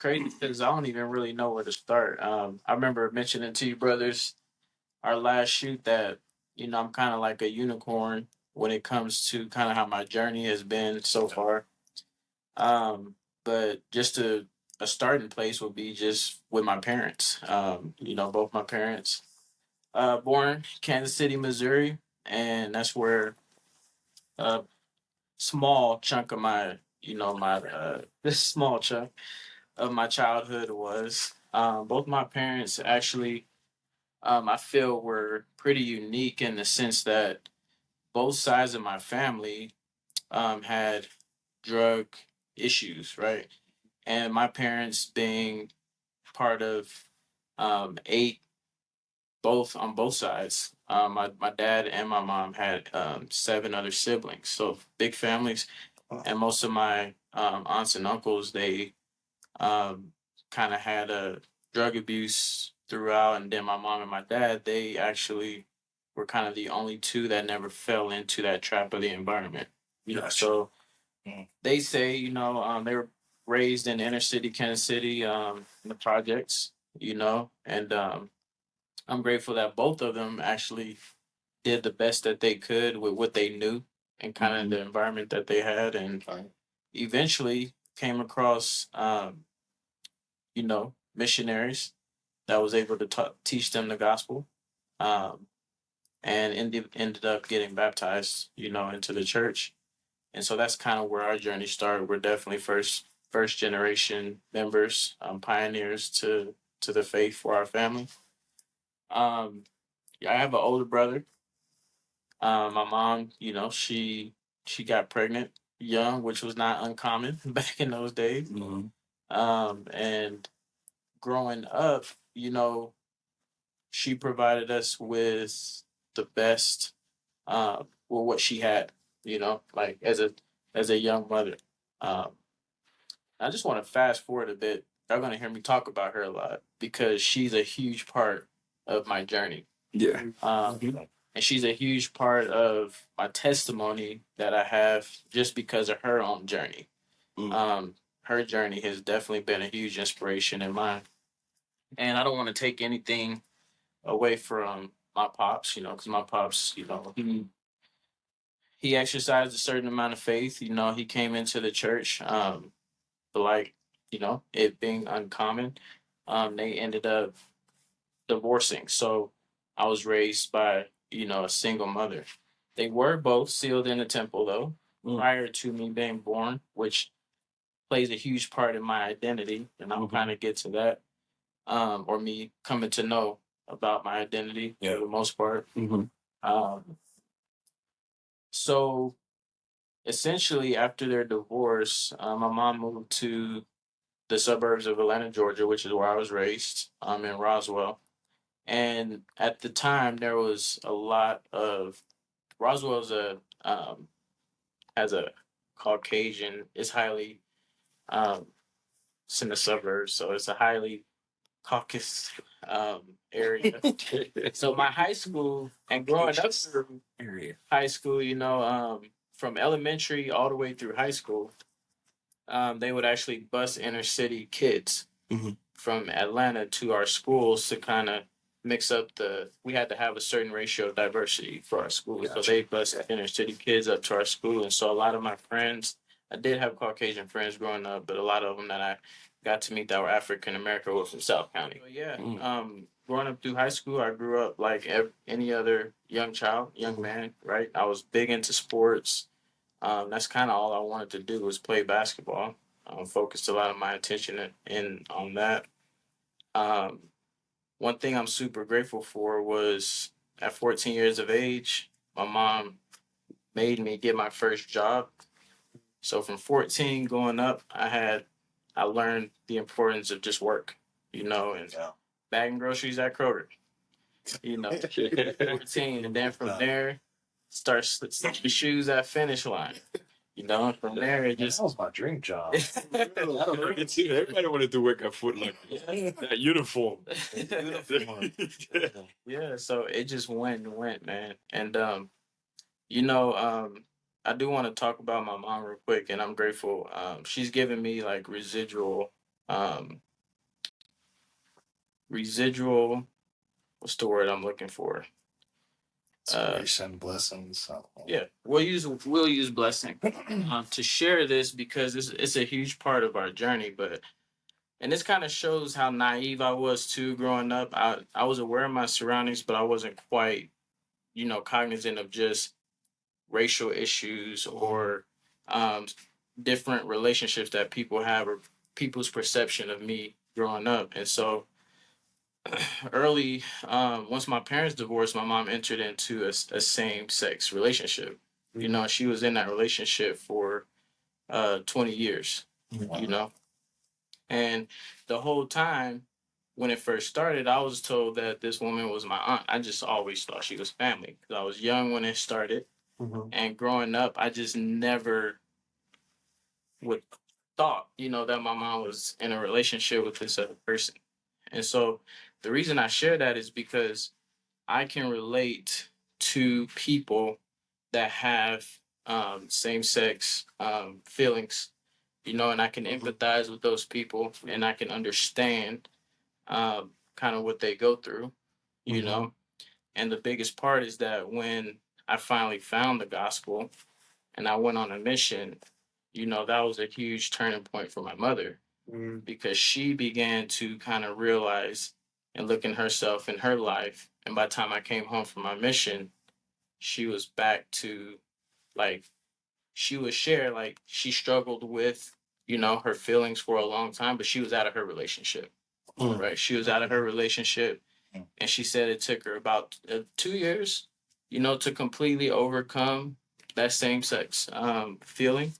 crazy because I don't even really know where to start. I remember mentioning to you brothers our last shoot that I'm kind of like a unicorn when it comes to kind of how my journey has been so far. Um, but just a starting place would be just with my parents. Both my parents. Born Kansas City, Missouri, and that's where a small chunk of my this small chunk of my childhood was. Both my parents actually, I feel, were pretty unique in the sense that both sides of my family had drug issues, right? And my parents being part of eight, both on both sides. My dad and my mom had seven other siblings, so big families. And most of my aunts and uncles, they um, kind of had a drug abuse throughout. And then my mom and my dad, they actually were kind of the only two that never fell into that trap of the environment. So they say, they were raised in inner city Kansas City, in the projects, and I'm grateful that both of them actually did the best that they could with what they knew and kind of the environment that they had, and eventually came across, missionaries that was able to teach them the gospel, um, and ended up getting baptized, into the church. And so that's kind of where our journey started. We're definitely first generation members, pioneers to the faith for our family. Yeah, I have an older brother. My mom, she got pregnant young, which was not uncommon back in those days. And growing up, she provided us with the best, well, what she had, like as a young mother. Um, I just want to fast forward a bit. Y'all gonna hear me talk about her a lot because she's a huge part of my journey. Yeah. And she's a huge part of my testimony that I have just because of her own journey. Her journey has definitely been a huge inspiration in mine. And I don't want to take anything away from my pops, because my pops, he exercised a certain amount of faith. He came into the church, but like, it being uncommon, they ended up divorcing. So I was raised by, a single mother. They were both sealed in the temple though, prior to me being born, which plays a huge part in my identity. And I'll kind of get to that, or me coming to know about my identity for the most part. Um, so essentially, after their divorce, my mom moved to the suburbs of Atlanta, Georgia, which is where I was raised, in Roswell. And at the time, there was a lot of Roswell's a has a Caucasian. It's highly um, it's in the suburbs, so it's a highly Caucasus area. So my high school and growing up through high school, from elementary all the way through high school, they would actually bus inner city kids from Atlanta to our schools to kind of mix up we had to have a certain ratio of diversity for our school. Gotcha. So they bus inner city kids up to our school. And so a lot of my friends, I did have Caucasian friends growing up, but a lot of them that I got to meet that were African American were from South County. So yeah, growing up through high school, I grew up like any other young child, young man, right? I was big into sports. That's kind of all I wanted to do was play basketball. Focused a lot of my attention in on that. Um, One thing I'm super grateful for was at 14 years of age, my mom made me get my first job. So from 14 going up, I learned the importance of just work, and bagging groceries at Kroger, 14, and then from there, start slipping shoes at Finish Line. From there it just That was my dream job. Everybody wanted to work at Foot Locker. That uniform. yeah. So it just went and went, man. And you know, um, I do want to talk about my mom real quick, and I'm grateful. She's given me like residual um, residual. What's the word I'm looking for? Inspiration, blessings. Yeah, we'll use blessing to share this because it's a huge part of our journey. But and this kind of shows how naive I was too growing up. I was aware of my surroundings, but I wasn't quite cognizant of just racial issues or um, different relationships that people have or people's perception of me growing up. And so early, once my parents divorced, my mom entered into a same sex relationship. You know, she was in that relationship for 20 years, you know, and the whole time when it first started, I was told that this woman was my aunt. I just always thought she was family because I was young when it started. And growing up, I just never would thought, that my mom was in a relationship with this other person. And so the reason I share that is because I can relate to people that have same sex feelings, and I can empathize with those people and I can understand kind of what they go through, you know. And the biggest part is that when I finally found the gospel and I went on a mission, that was a huge turning point for my mother because she began to kind of realize and look in herself in her life. And by the time I came home from my mission, she was back to like, she would share, like, she struggled with, her feelings for a long time, but she was out of her relationship, right? She was out of her relationship. And she said it took her about 2 years, to completely overcome that same sex feeling,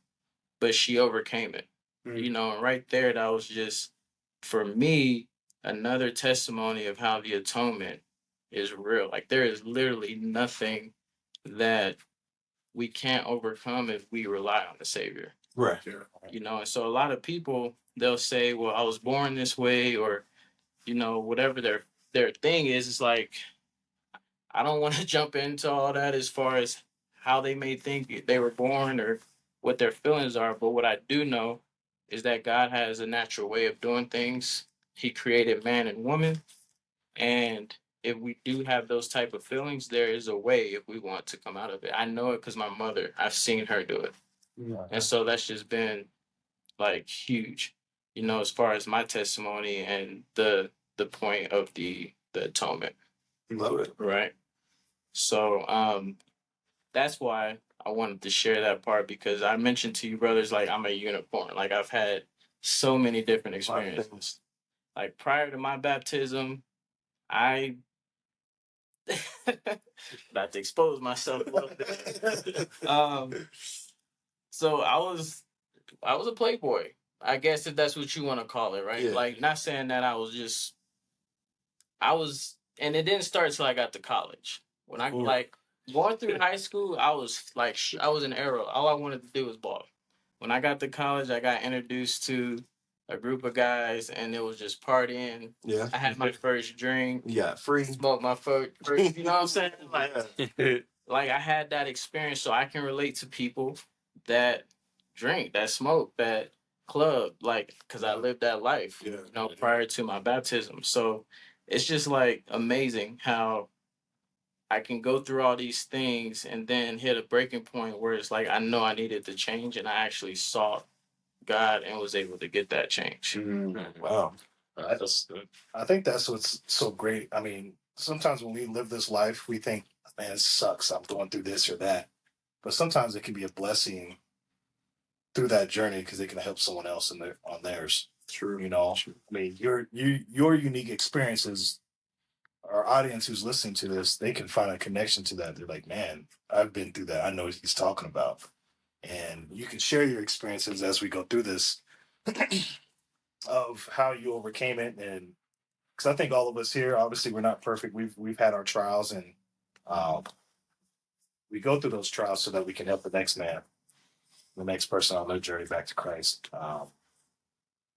but she overcame it. And right there, that was just for me another testimony of how the atonement is real. Like there is literally nothing that we can't overcome if we rely on the Savior. Right. And so a lot of people they'll say, "Well, I was born this way," or whatever their thing is. It's like I don't want to jump into all that as far as how they may think they were born or what their feelings are. But what I do know is that God has a natural way of doing things. He created man and woman. And if we do have those type of feelings, there is a way if we want to come out of it. I know it because my mother, I've seen her do it. And so that's just been like huge, as far as my testimony and the point of the atonement. Love it. Right. So that's why I wanted to share that part because I mentioned to you brothers like I'm a unicorn. Like I've had so many different experiences. Like prior to my baptism, I about to expose myself a little bit. So I was a playboy. I guess if that's what you want to call it, right? Yeah. Like not saying that I was and it didn't start till I got to college. When I like going through high school, I was like I was an arrow. All I wanted to do was ball. When I got to college, I got introduced to a group of guys, and it was just partying. Yeah. I had my first drink. You got free. Smoked my first. You know what I'm saying? Like I had that experience, so I can relate to people that drink, that smoke, that club, like because I lived that life. Prior to my baptism. So it's just like amazing how I can go through all these things and then hit a breaking point where it's like I know I needed to change and I actually sought God and was able to get that change. Wow. I think that's what's so great. I mean, sometimes when we live this life, we think, man, it sucks. I'm going through this or that. But sometimes it can be a blessing through that journey because it can help someone else on theirs. True. I mean, your unique experiences, our audience who's listening to this, they can find a connection to that. They're like, man, I've been through that. I know what he's talking about. And you can share your experiences as we go through this of how you overcame it. And because I think all of us here, obviously, we're not perfect. We've had our trials, and we go through those trials so that we can help the next man, the next person on their journey back to Christ.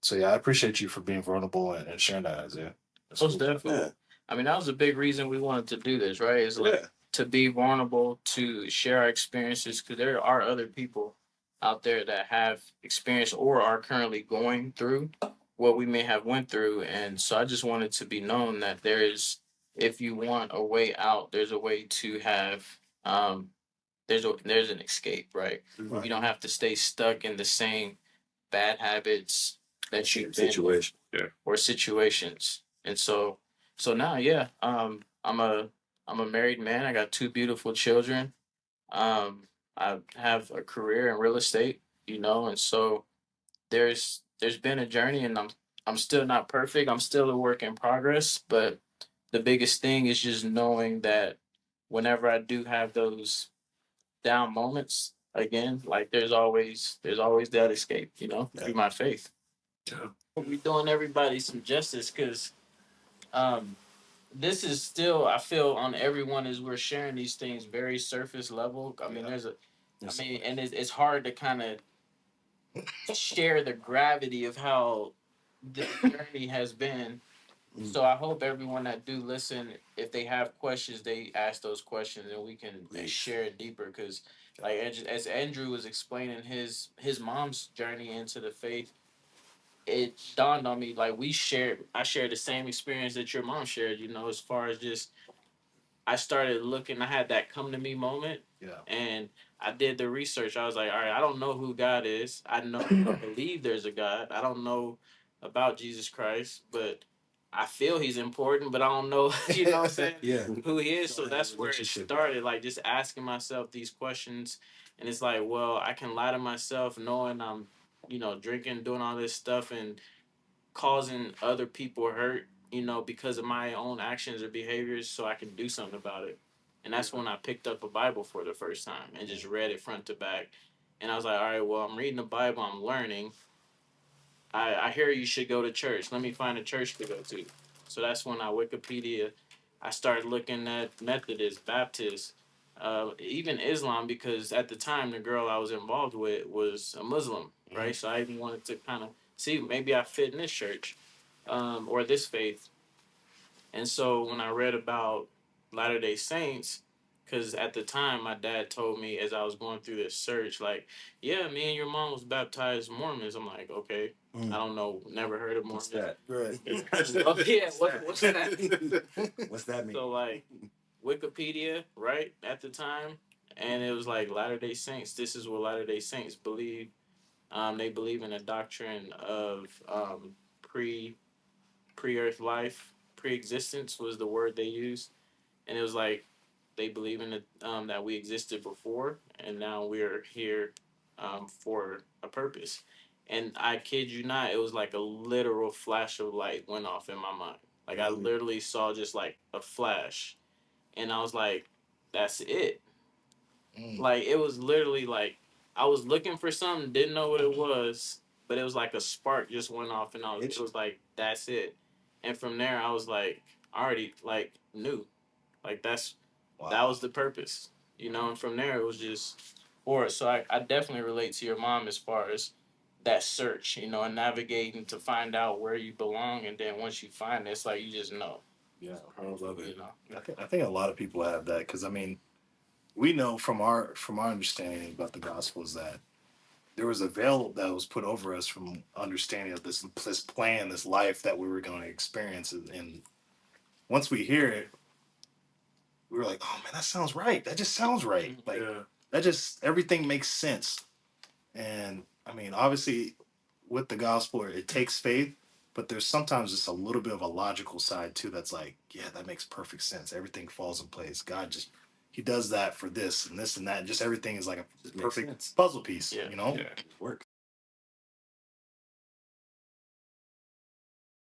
So yeah, I appreciate you for being vulnerable and sharing that, Isaiah. Most definitely. Yeah. I mean, that was a big reason we wanted to do this, right? Is like to be vulnerable, to share our experiences, because there are other people out there that have experience or are currently going through what we may have went through. And so I just wanted to be known that there is, if you want a way out, there's a way to have, um, there's an escape, right? You don't have to stay stuck in the same bad habits that you've been Situation. Yeah. or situations. And so now, yeah, I'm a married man. I got two beautiful children. Um, I have a career in real estate, you know, and so there's been a journey, and I'm still not perfect. I'm still a work in progress, but the biggest thing is just knowing that whenever I do have those down moments again, like there's always that escape, you know, through my faith. Yeah. We're doing everybody some justice because um this is still, I feel, on everyone as we're sharing these things very surface level. I mean, and it's hard to kind of share the gravity of how the journey has been. So I hope everyone that do listen, if they have questions, they ask those questions and we can share it deeper. Because like as Andrew was explaining his mom's journey into the faith, it dawned on me like I shared the same experience that your mom shared. You know, as far as just I started looking. I had that come to me moment. Yeah. And I did the research. I was like, all right, I don't know who God is. I know I believe there's a God. I don't know about Jesus Christ, but I feel he's important, but I don't know, you know what I'm saying? Yeah. Who he is. So that's where it started, like just asking myself these questions. And it's like, well, I can lie to myself knowing I'm, you know, drinking, doing all this stuff and causing other people hurt, you know, because of my own actions or behaviors, so I can do something about it. And that's when I picked up a Bible for the first time and just read it front to back. And I was like, all right, well, I'm reading the Bible, I'm learning. I hear you should go to church. Let me find a church to go to. So that's when I started looking at Methodist, Baptist, even Islam, because at the time the girl I was involved with was a Muslim, right? So I even wanted to kind of see maybe I fit in this church, or this faith. And so when I read about Latter Day Saints, because at the time my dad told me as I was going through this search, like, yeah, me and your mom was baptized Mormons. I'm like, okay, I don't know, never heard of Mormons. What's that? Right. Oh yeah, what's that? What's that mean? So like Wikipedia, right at the time, and it was like Latter Day Saints. This is what Latter Day Saints believe. They believe in a doctrine of pre Earth life, pre existence was the word they used, and it was like they believe in it, that we existed before, and now we're here for a purpose. And I kid you not, it was like a literal flash of light went off in my mind. Like I literally saw just like a flash, and I was like, "That's it." Like it was literally like I was looking for something, didn't know what it was, but it was like a spark just went off, and it was like, "That's it." And from there, I was like, I already like knew, like that was the purpose, you know. And from there, it was just for it. So I definitely relate to your mom as far as that search, you know, and navigating to find out where you belong, and then once you find it, it's like you just know. Yeah, I love it. You know. I think a lot of people have that because I mean, we know from our understanding about the gospel is that there was a veil that was put over us from understanding of this plan, this life that we were going to experience, and once we hear it, we were like, oh man, that sounds right. That just sounds right. Like that just everything makes sense. And I mean, obviously, with the gospel, it takes faith, but there's sometimes just a little bit of a logical side too. That's like, yeah, that makes perfect sense. Everything falls in place. God just He does that for this and this and that. And just everything is like a perfect puzzle piece. Yeah. You know, Yeah.